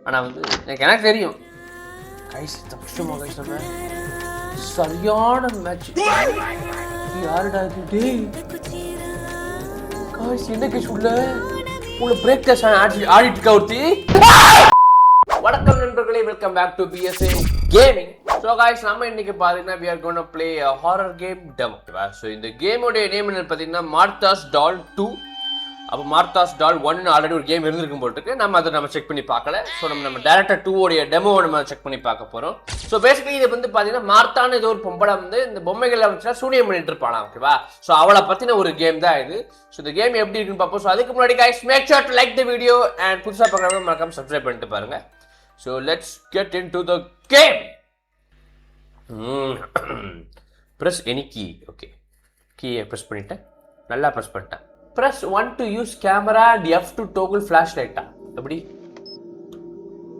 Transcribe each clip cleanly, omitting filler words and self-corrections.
ஆனால் வந்து எனக்கு தெரியும் கைஸ் தப்பிச்சோமா கைஸ் நம்ம சரியான மேட்ச். யாருடா இது டேய் கைஸ் என்ன கைஸ் உள்ள பிரேக் டெஸ்ட் ஆடிட்டு இருக்கா ஒருத்தி. வணக்கம் நண்பர்களே, welcome back to PSA gaming. So guys நம்ம இன்னைக்கு பார்த்தீங்கன்னா we are going to play a horror game demo. So இந்த கேமோடைய நேம் என்ன பார்த்தீங்கன்னா மார்த்தாஸ் டால் 2. அப்போ மார்த்தாஸ் டால் 1 ஆல்ரெடி ஒரு கேம் இருந்திருக்கும் போட்டுருக்கு. நம்ம செக் பண்ணி பார்க்கல. ஸோ நம்ம டேரக்டர் 2 உடைய டெமோ நம்ம செக் பண்ணி பார்க்க போகிறோம். ஸோ பேசிக்கலி இது வந்து பார்த்தீங்கன்னா மார்த்தான்னு ஏதோ ஒரு பொம்பளை வந்து இந்த பொம்மைகளை வச்சுனா சூனியம் பண்ணிட்டு இருப்பானா, ஓகேவா? ஸோ அவளை பற்றின ஒரு கேம் தான் இது. ஸோ இந்த கேம் எப்படி இருக்குன்னு பார்ப்போம். ஸோ அதுக்கு முன்னாடி guys make sure to like the video and புதுசாக பார்க்குறவங்க மறக்காம சப்ஸ்கிரைப் பண்ணிட்டு பாருங்க. So let's get into the game. Press any key. Okay. Key press பண்ணிட்டேன். நல்லா press பண்ணிட்டேன். Press 1 to use camera and F to toggle flashlight. எப்படி?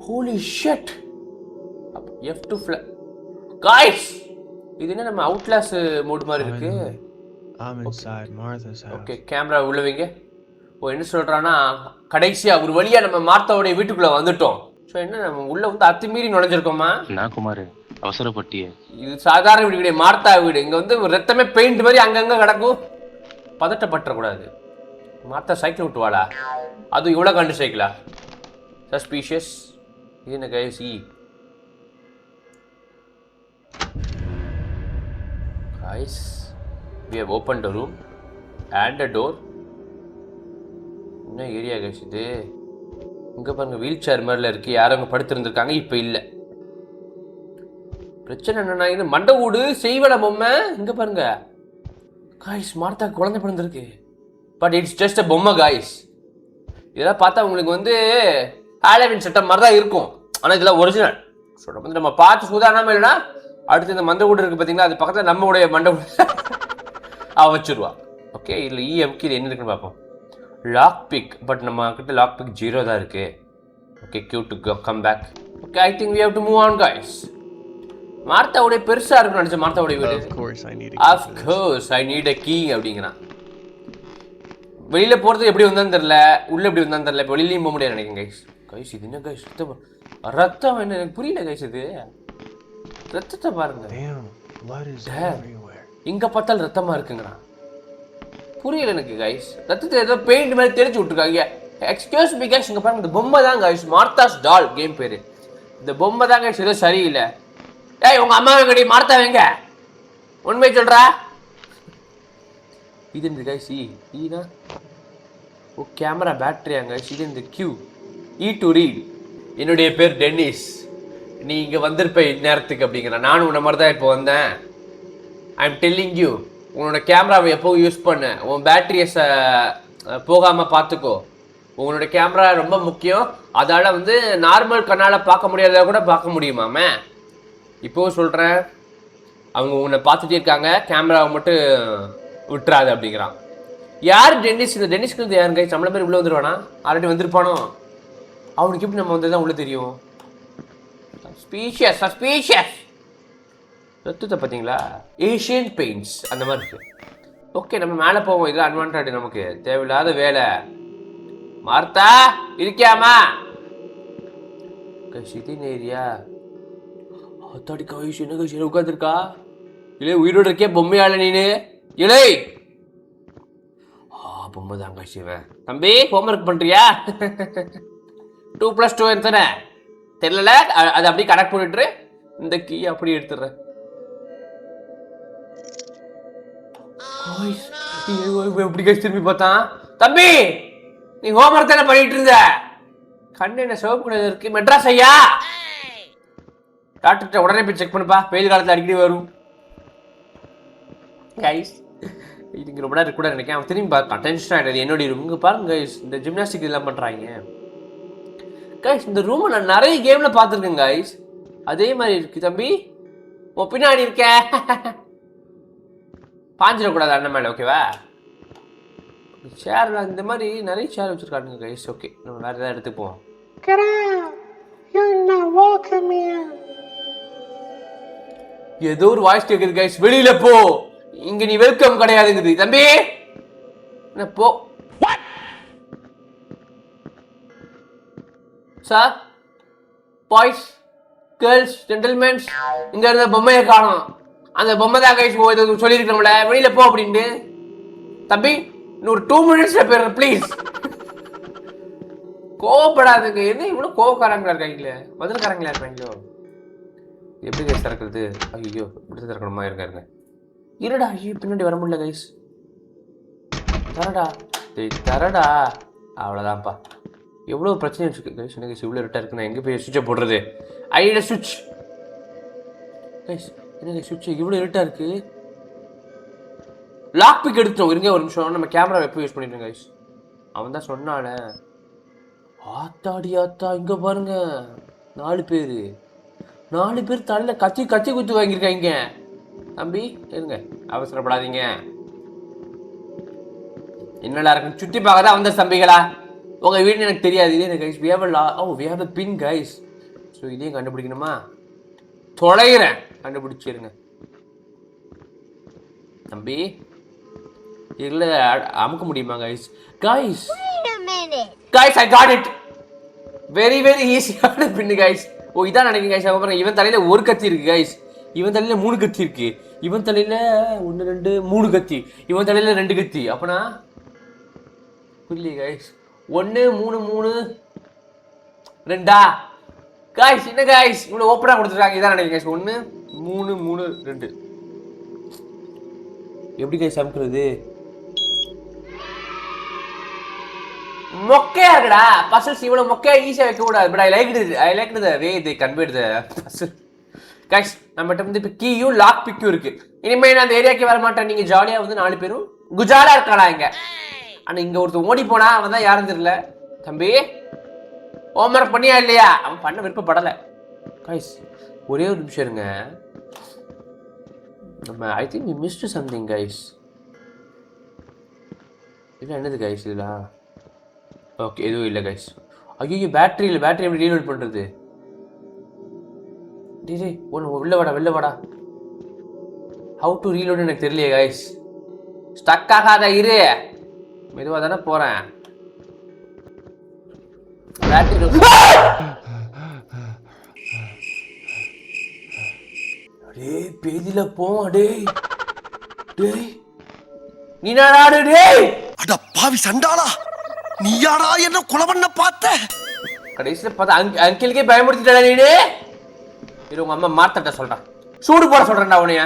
Holy shit. F to guys. இது என்ன நம்ம Outlast மோட் மாதிரி இருக்கு. I'm inside Martha's house. Okay, camera உள்ள வைங்க. என்ன சொல்றானா கடைசியா ஒரு வழியா நம்ம மார்த்தாவோட வீட்டுக்குள்ள வந்துட்டோம். ஸோ என்ன நம்ம உள்ள வந்து அத்துமீறி நுழைஞ்சிருக்கோமா? நான் குமார் அவசரப்பட்டியே. இது சாதாரண வீடு கிடையாது, மார்த்தா வீடு. இங்க வந்து ரத்தமே பெயிண்ட் மாதிரி அங்கங்க கிடக்கும். பதட்டப்பட்டக்கூடாது. மார்த்தா சைக்கிள் விட்டுவாளா? அது இவ்வளோ கண்டு சைக்கிளா? சஸ்பீஷியஸ். இது என்ன guys? guys we have opened a room and a door. என்ன ஏரியா கைஸ் இது? இங்கே பாருங்க வீல் சேர் மாதிரில இருக்குது. யாரும் அங்கே படுத்துருந்துருக்காங்க, இப்போ இல்லை. பிரச்சனை என்னன்னா இது மண்டை வீடு செய்வன பொம்மை. இங்கே பாருங்க காய்ஸ், மார்த்தா குழந்தை பிறந்திருக்கு. பட் இட்ஸ் ஜஸ்ட் அ பொம்மை காய்ஸ். இதெல்லாம் பார்த்தா உங்களுக்கு வந்து ஹாலோவின் செட்டப் மாதிரி தான் இருக்கும். ஆனால் இதெல்லாம் ஒரிஜினல். ஸோ வந்து நம்ம பார்த்து சுதாரணமாக இல்லைனா அடுத்து இந்த மண்டை வீடு இருக்குது பார்த்தீங்களா, அது பக்கத்தில் நம்மளுடைய மண்டை வீடு வச்சுருவா. ஓகே, இதில் இஎம்க்கு இது என்ன இருக்குன்னு பார்ப்போம். லாக் பிக், பட் நம்ம கிட்ட லாக் பிக் 0 தான் இருக்கு. Okay, cue to come back. Okay, I think we have to move on guys. மார்த்தாவுடைய பெருசா இருக்கு நினைச்ச மார்த்தாவுடைய வீடு. Of course I need a key அப்படிங்கறான். வெளியில போறது எப்படி வந்தான்னு தெரியல, உள்ள எப்படி வந்தான்னு தெரியல. வெளியிலயும் போக முடியாது நினைக்கிறேன் guys. guys இது என்ன guys? ரத்தம் என்ன எனக்கு புரியல guys. இது ரத்தத்தை பாருங்க. இங்க பார்த்தால் ரத்தமா இருக்குங்கறான். புரியல எனக்கு கைஸ். ரத்தத்தை ஏதோ பெயிண்ட் மாதிரி தெரிஞ்சு விட்டுருக்காங்க. எக்ஸ்கியூஸ் மீ கைஸ், இங்கே பாருங்க இந்த பொம்மை தான் கைஸ். மார்த்தாஸ் டால் கேம் பேர். இந்த பொம்மை தான் கைஸ் ஏதோ சரியில்லை. ஏய் உங்கள் அம்மா கடி மார்த்தா வைங்க, உண்மை சொல்கிறா. இது இந்த கைஸ் ஈனா ஓ கேமரா பேட்டரியாங்க. இது இந்த கியூ டு ரீட். என்னுடைய பேர் டென்னிஸ். நீ இங்கே வந்திருப்ப இந்நேரத்துக்கு அப்படிங்கிற. நானும் உன்ன மாதிரி தான் இப்போ வந்தேன். ஐ எம் டெல்லிங் யூ, உன்னோட கேமராவை எப்போவும் யூஸ் பண்ணு. உன் பேட்டரியை போகாமல் பார்த்துக்கோ. உங்களோட கேமரா ரொம்ப முக்கியம். அதால் வந்து நார்மல் கண்ணால் பார்க்க முடியாத கூட பார்க்க முடியுமாமே. இப்போவும் சொல்கிறேன், அவங்க உன்னை பார்த்துட்டே இருக்காங்க, கேமராவை மட்டும் விட்டுறாது அப்படிங்கிறான். யார் டென்னிஸ்? இந்த டென்னிஸ்க்கு வந்து யாருங்க? நம்மள பேர் உள்ளே வந்துடுவானா? ஆல்ரெடி வந்திருப்பானோ? அவனுக்கு எப்படி நம்ம வந்து தான் உள்ளே தெரியும்? சஸ்பீஷியஸ். ரத்தத்தை பார்த்தீங்களா? ஏஷியன் பெயிண்ட்ஸ் அந்த மாதிரி இருக்கு. ஓகே, நம்ம மேலே போவோம். இது அட்வான்டேஜ், நமக்கு தேவையில்லாத வேலை. மார்த்தா இருக்கியாமா? சிட்டின் ஏரியா. அத்தாடி காய்ஸ், என்ன காய்ஸ் உட்காந்துருக்கா? இல்லை உயிரோடு இருக்கே பொம்மையால நீனு? இலை பொம்மை தான் காய்ஸ். இவன் தம்பி ஹோம்ஒர்க் பண்ணுறியா? 2+2 தானே தெரியல. அது அப்படியே கனெக்ட் பண்ணிட்டு இந்த கீ அப்படியே எடுத்துடுறேன். எப்படி கழிச்சு திரும்பி பார்த்தான்? தம்பி நீ ஹோம்ஒர்க் தானே பண்ணிட்டு இருந்த? கண்ணு என்ன சிவப்பு கலர் இருக்கு? மெட்ராஸ் ஐயா டாக்டர்கிட்ட உடனே போய் செக் பண்ணுப்பா, வெயில் காலத்தில் அடிக்கடி வரும். கைஸ் இதுங்க ரொம்ப நேரம் கூட நினைக்கிறேன். அவன் திரும்பி பார்த்தான், டென்ஷன் ஆகிடுது. என்னோட ரூம் இங்கே பாருங்க கைஸ், இந்த ஜிம்னாஸ்டிக் இதெல்லாம் பண்ணுறாங்க கைஸ். இந்த ரூமை நான் நிறைய கேமில் பார்த்துருக்கேன் கைஸ். அதே மாதிரி இருக்கு. தம்பி உன் பின்னாடி இருக்க, பாஞ்சிடக்கூடாது அண்ணன் மேலே, ஓகேவா? சேர் இந்த மாதிரி நிறைய சேர் வச்சுருக்கானுங்க கைஸ். ஓகே, நம்ம வேறு ஏதாவது எடுத்துப்போம். ஏதோ ஒரு வாய்ஸ் கேட்குது கைஸ். வெளியில போ, இங்க நீ வெல்கம் கிடையாதுங்குது. தம்பி என்ன போ சார். பாய்ஸ் கேர்ள்ஸ் ஜென்டில்மென்ஸ் இங்க இருந்த பொம்மையை காணோம். அந்த பொம்மை தான் கைஸ் சொல்லியிருக்கோம்ல வெளியில போ அப்படின்ட்டு. தம்பி இன்னொரு 2 மினிட்ஸ்ல போயிடுற ப்ளீஸ். கோவப்படாதுங்க. என்ன இவ்வளவு கோவக்காரங்களா இருக்காங்களே, பதில்காரங்களா இருக்காங்களோ. எப்படி கைஸ் திறக்கிறது? ஐயோ இப்படி திறக்கணுமா? இருங்க இருடா. ஐயோ பின்னாடி வர முடியல கைஸ். தரடா தரடா. அவ்வளோதான்ப்பா. எவ்வளோ பிரச்சனை வச்சுருக்கு கைஸ். என்ன கைஸ் இவ்வளோ இருட்டாக இருக்கு, நான் எங்கே போய் சுவிட்சை போடுறது? ஐடியா சுவிட்ச் கைஸ். என்ன கைஸ் சுவிட்ச் இவ்வளோ இருட்டாக இருக்கு. லாக் பிக் எடுத்துட்டோம். இருங்க ஒரு நிமிஷம். நம்ம கேமரா எப்போ யூஸ் பண்ணிட்டோம் கைஸ். அவன் தான் சொன்னால. ஆத்தாடி ஆத்தா, இங்கே பாருங்க 4 பேர் தலையில் கத்தி குத்து வாங்கியிருக்காங்க. தம்பி இருங்க, அவசரப்படாதீங்க. என்னடா இருக்குன்னு சுற்றி பார்க்க தான் வந்த தம்பிகளா. உங்கள் வீடு எனக்கு தெரியாது. இது எனக்கு guys we have a pin guys. So இதையும் கண்டுபிடிக்கணுமா? தொலைகிறேன், கண்டுபிடிச்சிருங்க தம்பி. இதில் அமுக்க முடியுமா guys? Guys I got it. Very ஈஸியான பின்னு கைஸ். ஓ இதான் நினைக்கிறேன் கைஸ். அப்புறம் இவன் தலையில் 1 கத்தி இருக்கு கைஸ். இவன் தலையில் 3 கத்தி இருக்கு. இவன் தலையில் 1 2 3 கத்தி. இவன் தலையில் 2 கத்தி. அப்பனா புரியல கைஸ். 1 3 3 2 கைஸ். என்ன கைஸ் இவ்வளோ ஓப்பனாக கொடுத்துருக்காங்க? இதான் நினைக்கிறேன் கைஸ். 1 3 3 2. எப்படி கைஸ் அமுக்குறது? மொக்கையா இருக்குடா பசில்ஸ். இவ்வளோ மொக்கையா ஈஸியாக வைக்க கூடாது. But I like the way they convert the puzzle guys. நம்மகிட்ட வந்து இப்போ கீயும் லாக் பிக்கும் இருக்கு. இனிமேல் நான் அந்த ஏரியாவுக்கு வர மாட்டேன். நீங்கள் ஜாலியாக வந்து 4 பேரும் குஜாலா இருக்காடா இங்கே. ஆனால் இங்கே ஒருத்தர் ஓடி போனா அவன் தான் யாரும் தெரியல. தம்பி ஹோம்ஒர்க் பண்ணியா இல்லையா? அவன் பண்ண விருப்பப்படலை கைஸ். ஒரே ஒரு நிமிஷம் இருங்க. நம்ம I think we missed something guys. இல்லை என்னது கைஸ் இதெல்லாம்? ஓகே எதுவும் இல்லை கைஸ். ஐயோ பேட்டரி எப்படி ரீலோட் பண்ணுறது? டே ஒன்று வெளில வாடா. ஹவு டு ரீலோடு எனக்கு தெரியலையே கைஸ். ஸ்டக் ஆகாத இரு, மெதுவாக தானே போகிறேன். பேட்டரி அடே பேதியில போவோம். டே நீ நாடு. டே அட பாவி சண்டாளா, நீ யாரா என்ன கொலை பண்ண பார்த்த? கடைசியில் பார்த்தா அங்கிளுக்கே பயமுறுத்திட்டா நீ. இது உங்க அம்மா மாத்தட்ட சொல்றான். சூடு போட சொல்றேன்டா உனைய.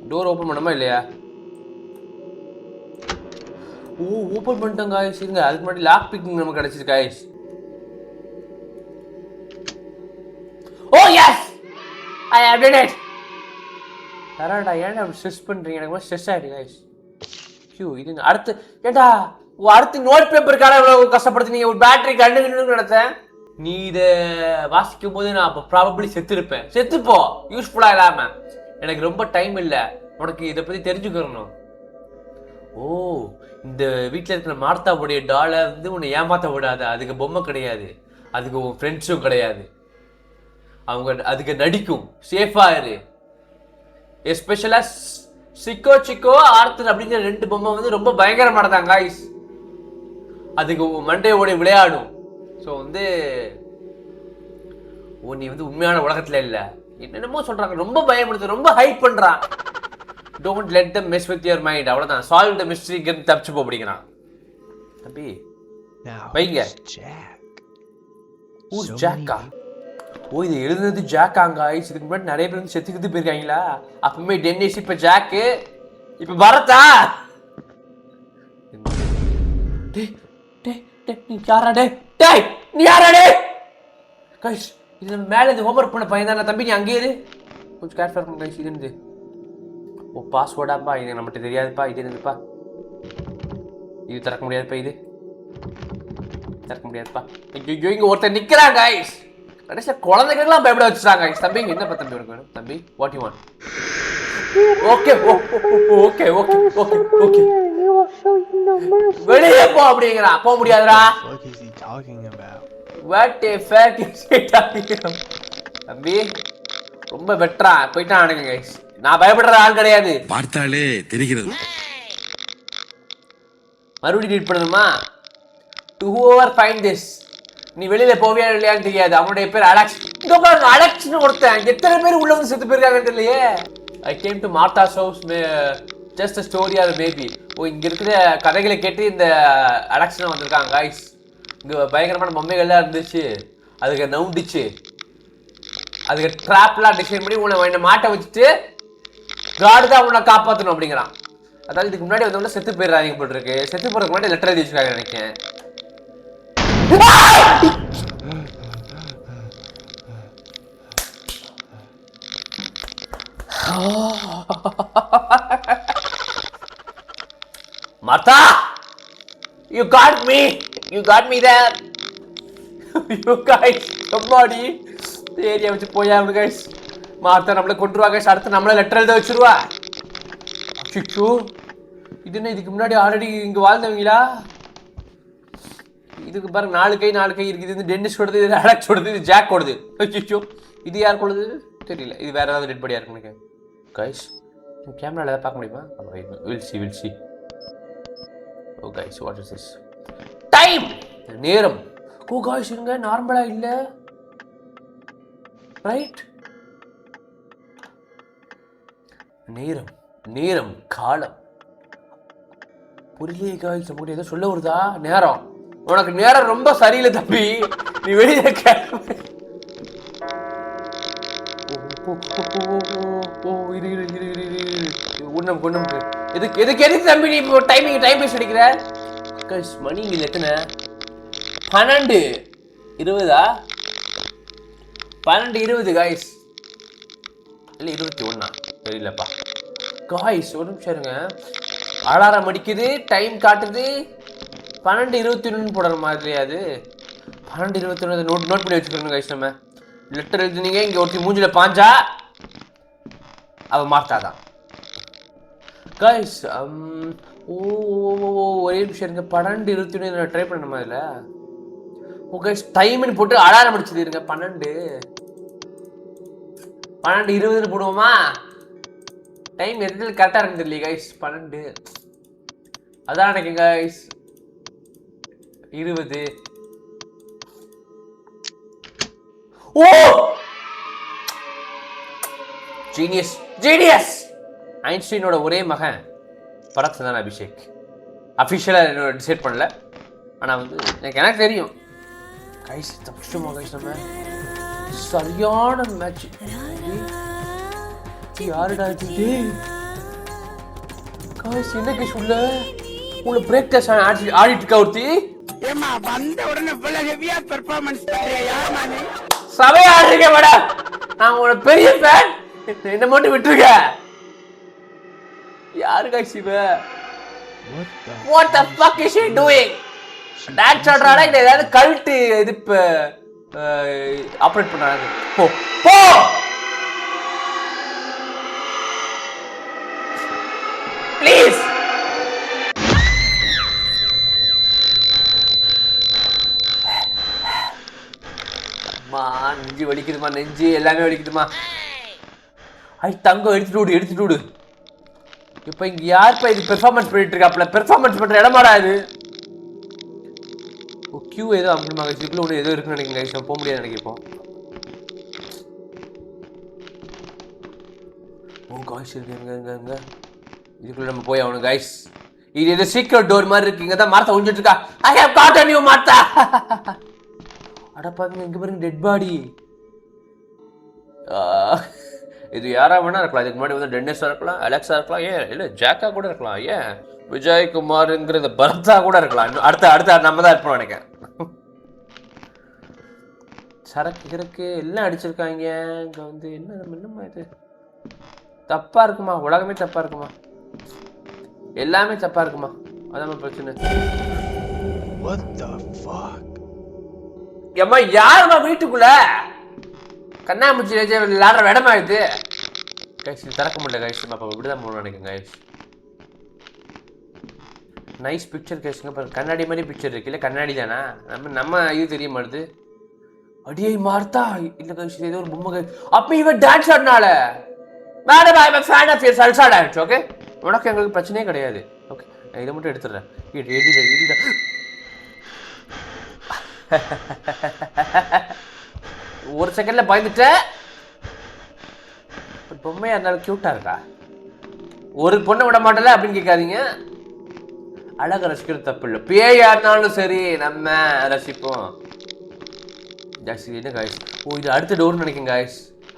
டோர் ஓபன் பண்ணுமா இல்லையா? ஓ ஓபன் பண்ணிட்டேன் गाइस. இருங்க அதுக்கு முன்னாடி லாக் பிக்கிங் நமக்கு கிடைச்சிருக்கு guys. Oh yes I have done it. தரடா ஏன்டா ஸ்ட்ரெஸ் பண்றீங்க? எனக்கு ஸ்ட்ரெஸ் ஆயிடுச்சு गाइस. இது அடுத்து ஏடா அடுத்து நோட் பேப்பருக்கான இவ்வளவு கஷ்டப்படுத்தி ஒரு பேட்டரி கண்டுன்னு நினைச்சேன். நீ இதை வாசிக்கும் போது நான் ப்ராபபிளி செத்துருப்பேன். செத்துப்போ யூஸ்ஃபுல்லா இல்லாம. எனக்கு ரொம்ப டைம் இல்லை உனக்கு இதை பத்தி தெரிஞ்சுக்கணும். ஓ இந்த வீட்டில் இருக்கிற மார்த்தாவுடைய டாலை வந்து உன்னை ஏமாத்த விடாது. அதுக்கு பொம்மை கிடையாது, அதுக்கு உன் ஃப்ரெண்ட்ஸும் கிடையாது. அவங்க அதுக்கு நடிக்கும். சேஃபா இரு. எஸ்பெஷலா சிக்கோ ஆர்த்தர் அப்படிங்கிற 2 பொம்மை வந்து ரொம்ப பயங்கரமானதான் गाइस. அதுக்கு மண்டையோட விளையாடும். ஸோ வந்து நீ வந்து உண்மையான உலகத்துல இல்ல. என்னென்னமோ சொல்றாங்க, ரொம்ப பயப்படுத்து, ரொம்ப ஹைப் பண்றான். Don't let them mess with your mind. அவ்வளவுதான். சால்வ் த மிஸ்டரி கேம் தப்பிச்சு போ அப்படிங்கிறான். தம்பி வைங்க. ஹூஸ் ஜாக்கா? ஓ இது எழுதுனது ஜாக்காங்க गाइस. இதுக்கு முன்னாடி நிறைய பேர் வந்து செத்துக்கிட்டு போயிருக்காங்களா? அப்பவுமே டென்னிஸ், இப்ப ஜாக்கு, இப்ப பரதா. நீ யாராடே गाइस? இது மேல இந்த ஹோம்வொர்க் பண்ண பையன் தானே. தம்பி நீ அங்கே இரு, கொஞ்சம் கேர்ஃபுல்லா இருக்கணும் गाइस. இது என்னது? ஓ பாஸ்வேர்டாப்பா. இது நம்மகிட்ட தெரியாதுப்பா. இது என்னதுப்பா? இது திறக்க முடியாதுப்பா. இது திறக்க முடியாதுப்பா. ஐயோ இங்க ஒருத்தர் நிக்கிறான் गाइस. கடைசியா குழந்தைகளுக்கெல்லாம் பயப்பட வச்சுட்டாங்க गाइस. தம்பி என்ன பா தம்பி உனக்கு வேணும்? தம்பி what you want? Okay okay okay okay okay வெளியே போ அப்படிங்கிறான். போக முடியாதுடா. What is he talking about? What the fuck is he talking about? தம்பி ரொம்ப வெட்டறா போயிட்டானுங்க गाइस. நான் பயப்படுற ஆள் கிடையாது. பார்த்தாலே தெரிகிறது. மறுபடியும் ரீட் பண்ணணுமா? To whoever find this நீ வெளியில போவியா இல்லையான்னு தெரியாது. அவனுடைய பேர் அலெக்ஸ். இங்க பாருங்க, அலெக்ஸ்னு ஒருத்தன். எத்தனை பேர் உள்ள வந்து செத்து போயிருக்காங்கன்னு தெரியலையே. I came to Martha's house just a story or maybe. Oh, இங்க இருக்கிற கதைகளை கேட்டு இந்த அலெக்ஸ்னு வந்திருக்காங்க கைஸ். இங்க பயங்கரமான பொம்மைகள்லாம் இருந்துச்சு, அதுக்கு நவுண்டுச்சு, அதுக்கு ட்ராப்லாம் டிசைன் பண்ணி உன்னை மாட்ட வச்சுட்டு காடு தான் உன்னை காப்பாற்றணும் அப்படிங்கிறான். அதாவது இதுக்கு முன்னாடி வந்தவங்க செத்து போயிடுறாங்க போட்டு இருக்கு. செத்து போறதுக்கு முன்னாடி லெட்டர் எழுதி வச்சிருக்காங்க நினைக்கிறேன். Martha, you got me there. You guys, somebody area வச்சு போயா guys. மார்த்தா நம்மளை கொண்டுருவாங்க. அடுத்து நம்மள லெட்டர் எழுத வச்சிருவா. அச்சோ, இது என்ன இதுக்கு முன்னாடி ஆல்ரெடி இங்க வாழ்ந்தவங்களா? இதுக்கு பாருங்க 4 கை இருக்குது. இது டென்னிஸ் கொடுது, இது அலெக்ஸ் கொடுது, இது ஜாக் கொடுது. அச்சோ, இது யார் கொடுது தெரியல. இது வேற ஏதாவது டெட் பாடியா இருக்கு நினைக்கிறேன் கைஸ். கேமரால ஏதாவது பார்க்க முடியுமா? We'll see. Oh guys, what is this? Time, நேரம். ஓ கைஸ், இங்க நார்மலா இல்ல, ரைட்? நேரம் காலம் புரியலையே கைஸ். நமக்கு ஏதோ சொல்ல வருதா? நேரம். உனக்கு நேரம் ரொம்ப சரியில்லை தம்பி, நீ வெளியே எதுக்கு தம்பி நீ இப்போ டைம் பேசி அடிக்கிற? மணி இங்க எத்தனை? 12:20. 12:20 காய்ஸ். இல்ல 21 தெரியலப்பா காய்ஸ். ஒரு நிமிஷம் இருங்க. அலாரம் அடிக்குது, டைம் காட்டுது. 12:21 போடுற மாதிரி. அது 12:21 நோட் பண்ணி வச்சுக்கணும் கைஸ். நம்ம லெட்டர் எழுதுனீங்க, இங்க ஒருத்தி மூஞ்சில பாஞ்சா அவ மாட்டாதான் கைஸ். ஒரே நிமிஷம் இருங்க. 12:21 நான் ட்ரை பண்ணணுமா இதுல? ஓ கைஸ், டைம்னு போட்டு அலாரம் அடிச்சது இருங்க. 12:20 போடுவோமா? டைம் எதுல கரெக்டா இருக்கு தெரியல கைஸ். 12 அதான் எனக்கு கைஸ். 20. ஓ ஜீனியஸ். ஐன்ஸ்டீனோட ஒரே மகன் பரத்தான் அபிஷேக். அஃபிஷியலா டிசைட் பண்ணல, ஆனா வந்து எனக்கு தெரியும் கைஸ். தப்பிச்சுமா கைஸ், நம்ம சரியான மேட்ச். யாருடா இது கைஸ்? என்ன கைஸ் உள்ள உங்களை பிரேக் டெஸ்ட் ஆடிட்டு இருக்கா ஒருத்தி. ஏமா வந்த உடனே இவ்வளவு ஹெவியா பெர்ஃபார்மன்ஸ் பண்றியா? மானி சபையா ஆடுறீங்க மேடம், நான் உங்களோட பெரிய ஃபேன். என்ன மட்டும் விட்டுருக்க. யாரு கைஸ் இவ? What the fuck is she doing? Dance ஆடுறாடா இல்ல ஏதாவது கல்ட் இது ஆபரேட் பண்றாங்க? போ போ ப்ளீஸ். அம்மா நெஞ்சு வலிக்குதுமா, நெஞ்சு எல்லாமே வலிக்குதுமா. ஐ தங்கம் எடுத்துட்டு விடு. இப்ப இங்க யாருப்பா இது பெர்ஃபார்மன்ஸ் பண்ணிட்டு இருக்காப்ல? பெர்ஃபார்மன்ஸ் பண்ற இடமாடா இது? கியூ ஏதோ அம்மா இதுக்குள்ள ஒன்று ஏதோ இருக்குன்னு நினைக்கிறேன். போக முடியாது நினைக்கிறோம். ஓ காய்ஸ் இருக்கு. இதுக்குள்ள நம்ம போய் ஆகணும் கைஸ். இது ஏதோ சீக்ரெட் டோர் மாதிரி இருக்கு. இங்க தான் மார்த்தா ஒழிஞ்சிட்டு இருக்கா. I have gotten you Martha. அட பாருங்க, இங்க பாருங்க டெட் பாடி. இது யாரா வேணா இருக்கலாம். இதுக்கு முன்னாடி வந்து டென்னிஸா இருக்கலாம், அலெக்ஸா இருக்கலாம், ஏன் இல்ல ஜாக்கா கூட இருக்கலாம், ஏன் விஜயகுமார்ங்கிறது பரதா கூட இருக்கலாம். அடுத்த நம்ம தான் இருப்போம் நினைக்கிறேன். சரக்கு எல்லாம் அடிச்சிருக்காங்க. இங்க வந்து என்னமா இது தப்பா இருக்குமா? உலகமே தப்பா இருக்குமா? எல்லாமே தப்பா இருக்குமா? அதான் பிரச்சனை. What the fuck? ஏம்மா யாருமா வீட்டுக்குள்ள கண்ணாமூச்சி விளையாடுற இடமா இது? கைஸ் திறக்க முடியல கைஸ். அப்ப இப்படிதான் போகணும் நினைக்கிறேன் கைஸ். Nice picture கைஸ்ங்க. கண்ணாடி மாதிரி பிக்சர் இருக்கு. இல்ல கண்ணாடி தானா? நம்ம இது தெரிய மாட்டுது. அடியை மார்த்தா இல்ல கைஸ், ஏதோ ஒரு பொம்மை கைஸ். அப்ப இவன் டான்ஸ் ஆடினால madam I am fan of your salsa dance. Okay, உனக்கு எங்களுக்கு பிரச்சனையே கிடையாது. ஓகே, நான் இதை மட்டும் எடுத்துடுறேன். ஒரு செகண்ட்ல பயந்துட்டேன். பொம்மையா இருந்தாலும் கியூட்டா இருக்கா? ஒரு பொண்ணை விட மாட்டல அப்படின்னு கேட்காதீங்க. அழக ரசிக்கிறது தப்பு இல்லை. பேயா இருந்தாலும் சரி நம்ம ரசிப்போம். என்ன காய்ஸ்? ஓ இது அடுத்த டோர்னு நினைக்கிறேன் காய்ஸ்.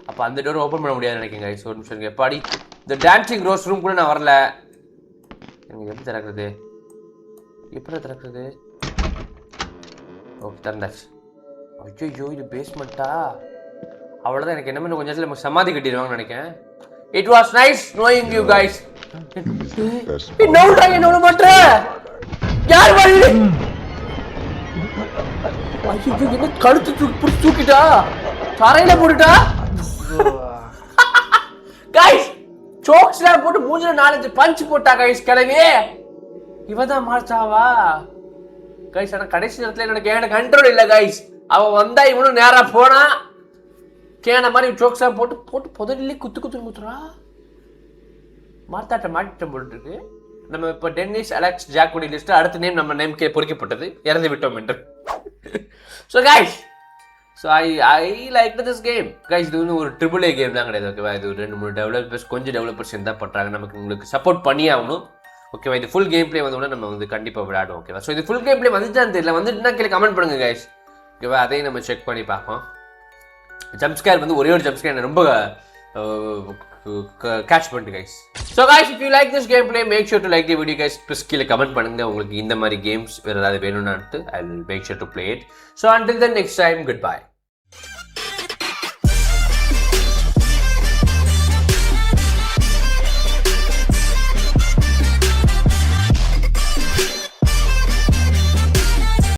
அப்போ அந்த டோர் ஓப்பன் பண்ண முடியாதுன்னு நினைக்கிறேன் காய்ஸ். ஒரு நிமிஷம் எப்பாடி இந்த டான்சிங் ரோஸ் ரூம் கூட நான் வரல. எனக்கு எப்படி திறக்கிறது? எப்படி திறக்கிறது? ஓகே திறந்தாச்சு. ஐயோ இது பேஸ்மெண்ட்டா? அவ்வளோதான். எனக்கு என்ன கொஞ்சம் நேரத்தில் நம்ம சமாதி கட்டிடுவாங்கன்னு நினைக்கிறேன். It was nice knowing you guys. என்னோட மாற்ற யார் வழி? ஐயோ என்ன கழுத்து தூக்கிட்டா, தரையில போட்டுட்டா கைஸ். சோக்ஸ்லாம் போட்டு மூஞ்சில 4-5 பஞ்ச் போட்டா கைஸ். கிளவி இவதான் மார்த்தாவா கைஸ்? ஆனா கடைசி நேரத்துல எனக்கு கண்ட்ரோல் இல்லை கைஸ். அவன் வந்தா இவனும் நேரா போனா கேன மாதிரி சோக்ஸா போட்டு போட்டு புதனிலே குத்துறா. மார்த்தாட்ட மாட்டிட்ட போட்டு இருக்கு. நம்ம இப்போ டென்னிஸ் அலெக்ஸ் ஜாக்குடி லிஸ்ட் அடுத்த நேம் நம்ம நேம்கே பொறிக்கப்பட்டது, இறந்து விட்டோம் என்று. So guys, so I like this game guys. இது வந்து ஒரு AAA கேம் தான் கிடையாது ஓகேவா? இது 2-3 டெவலப்பர்ஸ் கொஞ்சம் டெவலப்பர்ஸ் இருந்தால் பண்ணுறாங்க. நமக்கு உங்களுக்கு சப்போர்ட் பண்ணி ஆகணும் ஓகேவா? இது ஃபுல் கேம் பிளே வந்தோடனே நம்ம வந்து கண்டிப்பாக விளையாடுவோம் ஓகேவா? ஸோ இது ஃபுல் கேம் பிளே வந்துட்டான்னு தெரியல. வந்துட்டுனா கீழே கமெண்ட் பண்ணுங்க கைஸ் ஓகேவா? அதையும் நம்ம செக் பண்ணி பார்ப்போம். ஜம்ப்ஸ்கேர் வந்து ஒரே ஒரு ஜம்ப்ஸ்கேர் என்ன ரொம்ப கேட்ச் பண்ணிட்டு guys. So guys if you like this game play make sure to like the video guys. Plus கீழே கமெண்ட் பண்ணுங்க உங்களுக்கு இந்த மாதிரி கேம்ஸ் வேறு ஏதாவது வேணும்னு. I will make sure to play it. So until then next time good by.